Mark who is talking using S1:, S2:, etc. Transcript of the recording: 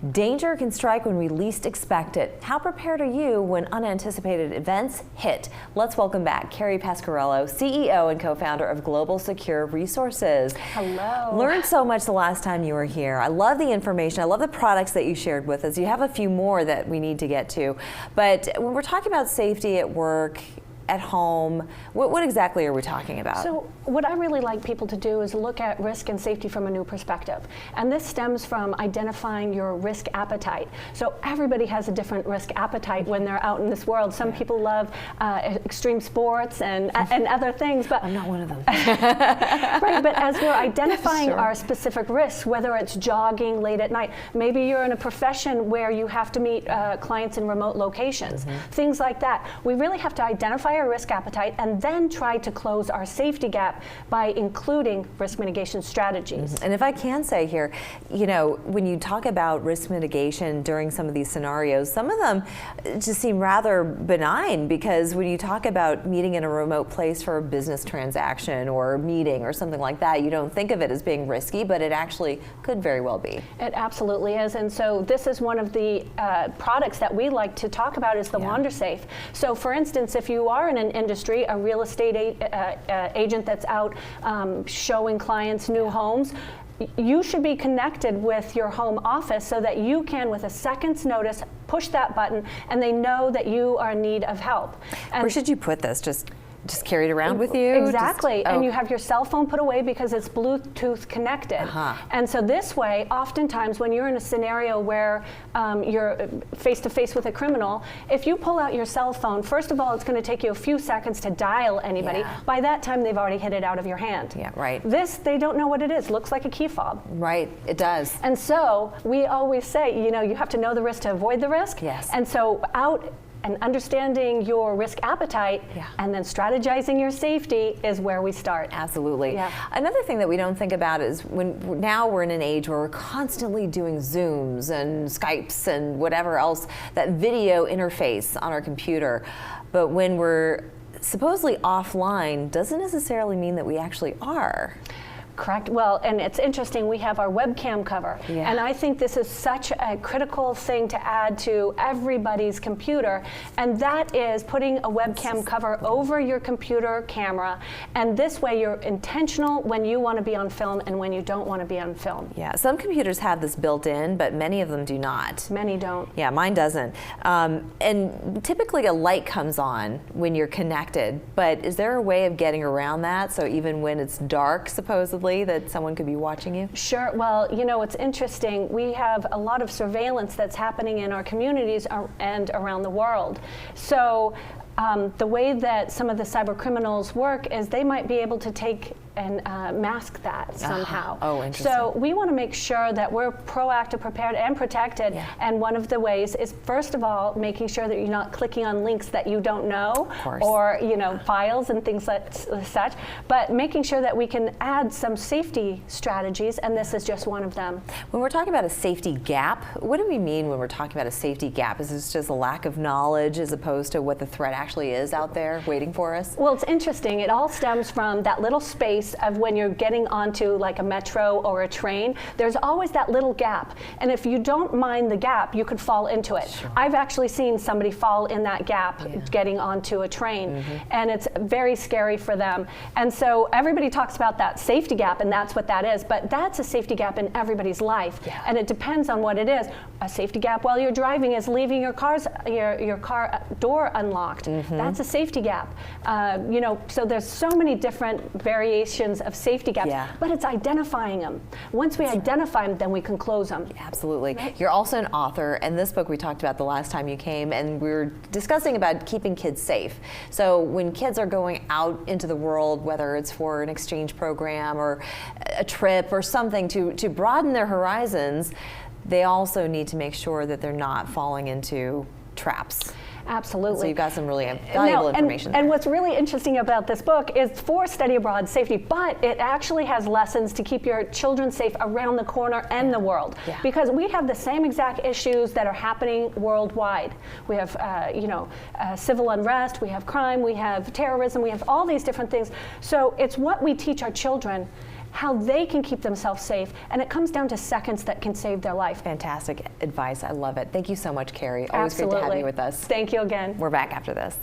S1: Danger can strike when we least expect it. How prepared are you when unanticipated events hit? Let's welcome back Carrie Pasquarello, CEO and co-founder of Global Secure Resources.
S2: Hello.
S1: Learned so much the last time you were here. I love the information. I love the products that you shared with us. You have a few more that we need to get to. But when we're talking about safety at work, at home, what exactly are we talking about?
S2: So what I really like people to do is look at risk and safety from a new perspective. And this stems from identifying your risk appetite. So everybody has a different risk appetite when they're out in this world. Some people love extreme sports and other things, but
S1: I'm not one of them.
S2: Right, but as we're identifying
S1: Sure.
S2: our specific risks, whether it's jogging late at night, maybe you're in a profession where you have to meet clients in remote locations, things like that. We really have to identify our risk appetite and then try to close our safety gap by including risk mitigation strategies.
S1: And if I can say here, you know, when you talk about risk mitigation during some of these scenarios, some of them just seem rather benign, because when you talk about meeting in a remote place for a business transaction or a meeting or something like that, you don't think of it as being risky, but it actually could very well be.
S2: It absolutely is, and so this is one of the products that we like to talk about is the Wander Safe. So for instance, if you are in an industry, a real estate agent that's out showing clients new homes, you should be connected with your home office so that you can, with a second's notice, push that button and they know that you are in need of help. And
S1: where should you put this? Just carry it around with you?
S2: Exactly, and you have your cell phone put away because it's Bluetooth connected. And so this way, oftentimes when you're in a scenario where you're face to face with a criminal, if you pull out your cell phone, first of all, it's going to take you a few seconds to dial anybody. By that time, they've already hit it out of your hand.
S1: Yeah, right.
S2: This, they don't know what it is. Looks like a key fob.
S1: Right, it does.
S2: And so we always say, you know, you have to know the risk to avoid the risk.
S1: Yes.
S2: And so out and understanding your risk appetite and then strategizing your safety is where we start.
S1: Absolutely.
S2: Yeah.
S1: Another thing that we don't think about is now we're in an age where we're constantly doing Zooms and Skypes and whatever else, that video interface on our computer. But when we're supposedly offline, doesn't necessarily mean that we actually are.
S2: Correct. Well, and it's interesting, we have our webcam cover. And I think this is such a critical thing to add to everybody's computer. And that is putting a webcam cover over your computer camera. And this way you're intentional when you want to be on film and when you don't want to be on film.
S1: Yeah, some computers have this built in, but many of them do not.
S2: Many don't.
S1: Yeah, mine doesn't. And typically a light comes on when you're connected, but is there a way of getting around that? So even when it's dark, supposedly, that someone could be watching you?
S2: Sure. Well, you know, it's interesting. We have a lot of surveillance that's happening in our communities and around the world. So the way that some of the cyber criminals work is they might be able to take and mask that somehow.
S1: Oh, interesting.
S2: So we want to make sure that we're proactive, prepared, and protected. And one of the ways is, first of all, making sure that you're not clicking on links that you don't know, or files and things like such. But making sure that we can add some safety strategies, and this is just one of them.
S1: When we're talking about a safety gap, what do we mean when we're talking about a safety gap? Is this just a lack of knowledge as opposed to what the threat actually is out there waiting for us?
S2: Well, it's interesting. It all stems from that little space of when you're getting onto like a metro or a train. There's always that little gap, and if you don't mind the gap, you could fall into it. I've actually seen somebody fall in that gap getting onto a train, and it's very scary for them. And so everybody talks about that safety gap, and that's what that is, but that's a safety gap in everybody's life, and it depends on what it is. A safety gap while you're driving is leaving your car door unlocked. That's a safety gap. You know, so there's so many different variations of safety gaps, but it's identifying them. Once we identify them, then we can close them.
S1: Absolutely. You're also an author, and this book we talked about the last time you came, and we were discussing about keeping kids safe. So when kids are going out into the world, whether it's for an exchange program or a trip or something to broaden their horizons, they also need to make sure that they're not falling into traps.
S2: Absolutely.
S1: So you've got some really valuable information.
S2: And what's really interesting about this book is for study abroad safety, but it actually has lessons to keep your children safe around the corner and the world. Because we have the same exact issues that are happening worldwide. We have, civil unrest, we have crime, we have terrorism, we have all these different things. So it's what we teach our children how they can keep themselves safe. And it comes down to seconds that can save their life.
S1: Fantastic advice. I love it. Thank you so much, Carrie. Always great to have you with us.
S2: Thank you again.
S1: We're back after this.